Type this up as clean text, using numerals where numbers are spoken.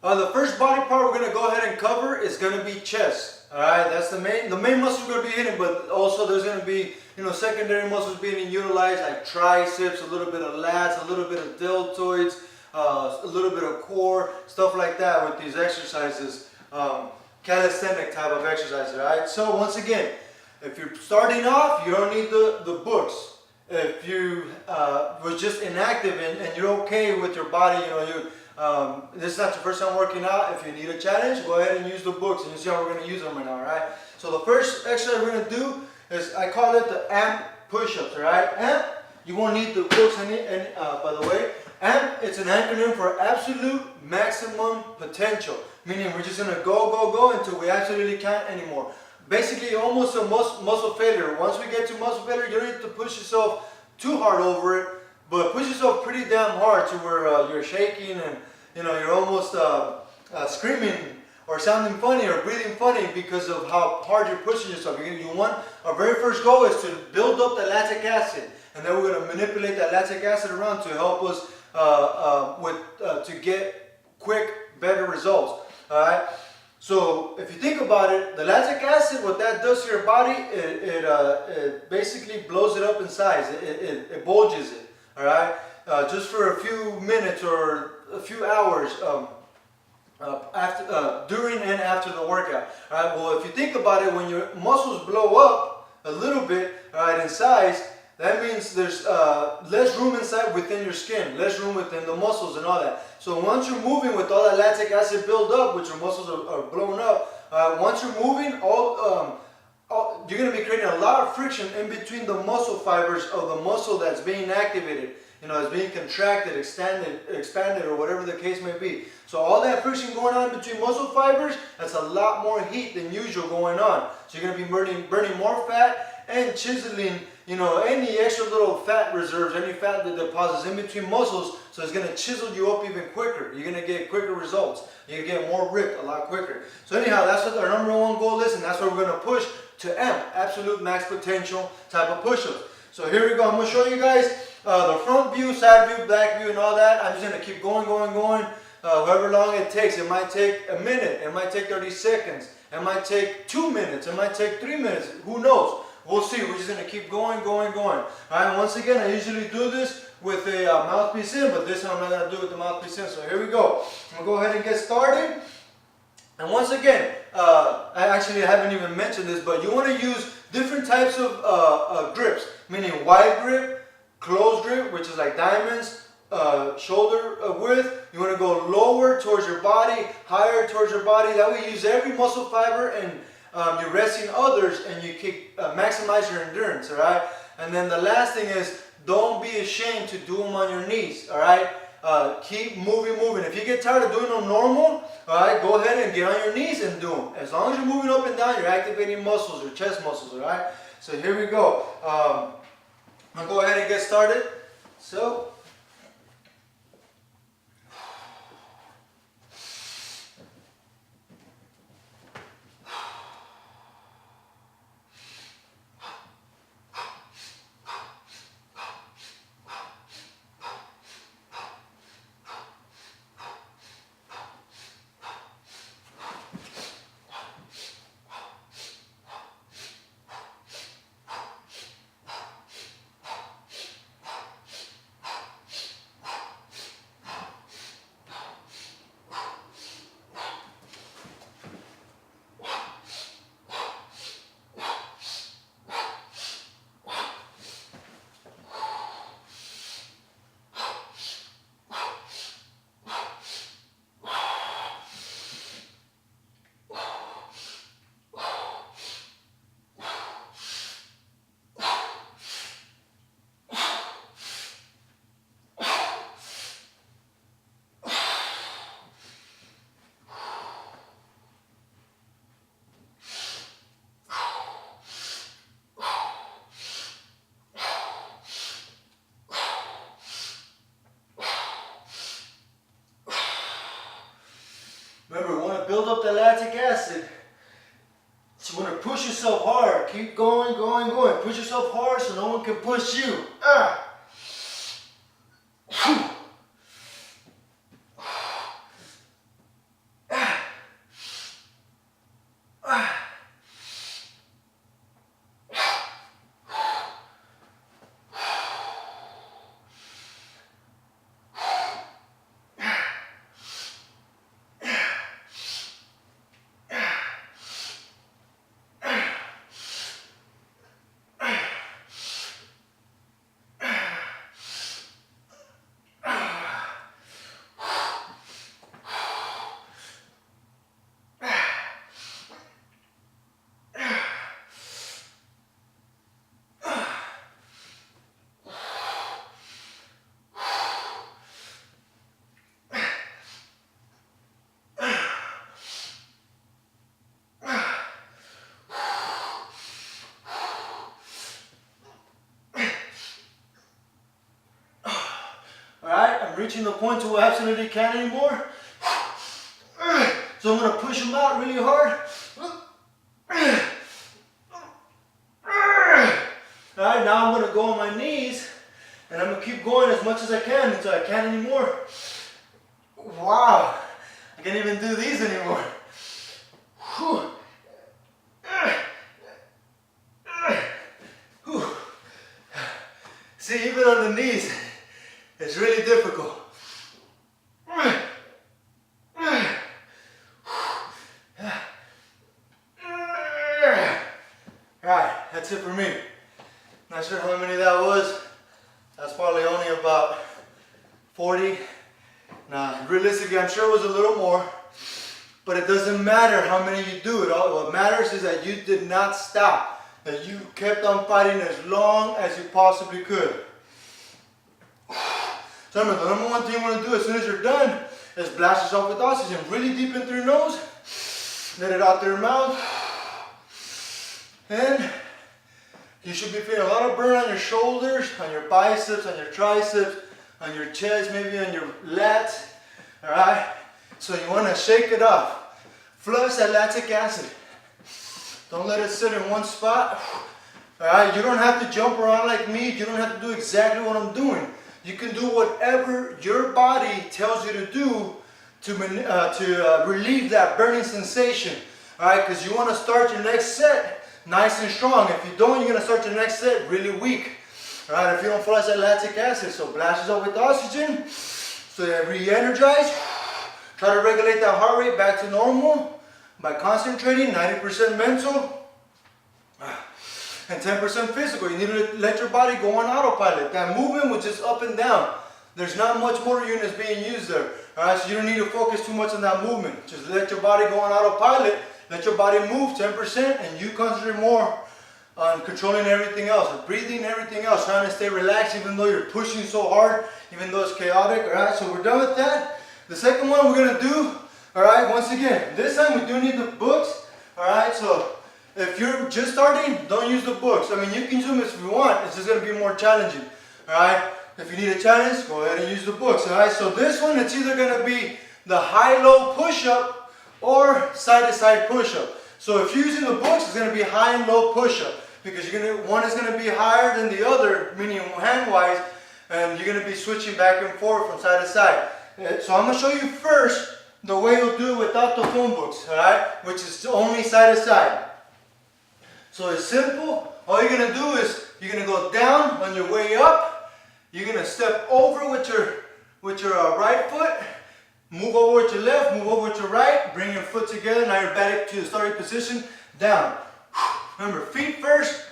The first body part we're gonna go ahead and cover is gonna be chest. All right, that's the main muscle we're gonna be hitting, but also there's gonna be secondary muscles being utilized like triceps, a little bit of lats, a little bit of deltoids, a little bit of core, stuff like that with these exercises, calisthenic type of exercises. All right. So once again, if you're starting off, you don't need the books. If you was just inactive and you're okay with your body, this is not your first time working out. If you need a challenge, go ahead and use the books, and you see how we're going to use them right now, all right? So the first exercise we're going to do is, I call it the AMP push-ups, all right? AMP, you won't need the books by the way. AMP, it's an acronym for absolute maximum potential, meaning we're just going to go until we absolutely can't anymore. Basically, almost a muscle failure. Once we get to muscle failure, you don't need to push yourself too hard over it, but push yourself pretty damn hard to where you're shaking and you're almost screaming or sounding funny or breathing funny because of how hard you're pushing yourself. Our very first goal is to build up the lactic acid, and then we're going to manipulate that lactic acid around to help us to get quick, better results. All right. So if you think about it, the lactic acid, what that does to your body, it basically blows it up in size. It bulges it. All right, just for a few minutes or a few hours during and after the workout. All right. Well, if you think about it, when your muscles blow up a little bit, all right, in size, that means there's less room inside within your skin, less room within the muscles and all that. So once you're moving with all that lactic acid build up, which your muscles are blown up, once you're moving, you're going to be creating a lot of friction in between the muscle fibers of the muscle that's being activated. It's being contracted, expanded, or whatever the case may be. So all that friction going on between muscle fibers, that's a lot more heat than usual going on. So you're going to be burning more fat and chiseling, any extra little fat reserves, any fat that deposits in between muscles. So it's going to chisel you up even quicker. You're going to get quicker results. You're going to get more ripped a lot quicker. So anyhow, that's what our number one goal is, and that's what we're going to push to AMP, absolute max potential type of push-ups. So here we go. I'm going to show you guys the front view, side view, back view, and all that. I'm just going to keep going. However long it takes. It might take a minute. It might take 30 seconds. It might take 2 minutes. It might take 3 minutes. Who knows? We'll see. We're just going to keep going. All right. Once again, I usually do this with a mouthpiece in, but this time I'm not going to do it with the mouthpiece in. So here we go. I'm going to go ahead and get started. And once again, I actually haven't even mentioned this, but you want to use different types of grips, meaning wide grip, closed grip, which is like diamonds, shoulder width. You want to go lower towards your body, higher towards your body. That way you use every muscle fiber, and you're resting others, and you can maximize your endurance, all right? And then the last thing is, don't be ashamed to do them on your knees, all right? Keep moving. If you get tired of doing them normal, all right, go ahead and get on your knees and do them. As long as you're moving up and down, you're activating muscles, your chest muscles, all right? So here we go. I'm going to go ahead and get started. So, remember, we want to build up the lactic acid. So you want to push yourself hard. Keep going. Push yourself hard so no one can push you. reaching the point to where I absolutely can't anymore. So I'm gonna push them out really hard. Alright, now I'm gonna go on my knees and I'm gonna keep going as much as I can until I can't anymore. Wow, I can't even do these anymore. Whew. See, even on the knees, it's really difficult. Alright, that's it for me. Not sure how many that was. That's probably only about 40. Now, realistically, I'm sure it was a little more. But it doesn't matter how many you do. What matters is that you did not stop. That you kept on fighting as long as you possibly could. So remember, the number one thing you want to do as soon as you're done is blast yourself with oxygen. Really deep in through your nose. Let it out through your mouth. And you should be feeling a lot of burn on your shoulders, on your biceps, on your triceps, on your chest, maybe on your lats. Alright? So you want to shake it off. Flush that lactic acid. Don't let it sit in one spot. Alright? You don't have to jump around like me. You don't have to do exactly what I'm doing. You can do whatever your body tells you to do to relieve that burning sensation. Alright? Because you want to start your next set nice and strong. If you don't, you're going to start your next set really weak. Alright? If you don't flush that lactic acid. So blast yourself with oxygen. So that re-energize. Try to regulate that heart rate back to normal by concentrating, 90% mental and 10% physical. You need to let your body go on autopilot. That movement was just up and down. There's not much motor units being used there. Alright, so you don't need to focus too much on that movement. Just let your body go on autopilot, let your body move 10%, and you concentrate more on controlling everything else, breathing, everything else, trying to stay relaxed even though you're pushing so hard, even though it's chaotic. Alright, so we're done with that. The second one we're going to do, alright, once again, this time we do need the books. Alright, so if you're just starting, don't use the books. I mean, you can use them if you want, it's just going to be more challenging. Alright, if you need a challenge, go ahead and use the books. Alright, so this one, it's either going to be the high-low push-up or side-to-side push-up. So if you're using the books, it's going to be high and low push-up because one is going to be higher than the other, meaning hand-wise, and you're going to be switching back and forth from side to side. So I'm going to show you first the way you'll do it without the phone books, alright? Which is only side to side. So it's simple. All you're going to do is you're going to go down on your way up. You're going to step over with your right foot. Move over with your left, move over with your right. Bring your foot together. Now you're back to the starting position. Down. Remember, feet first.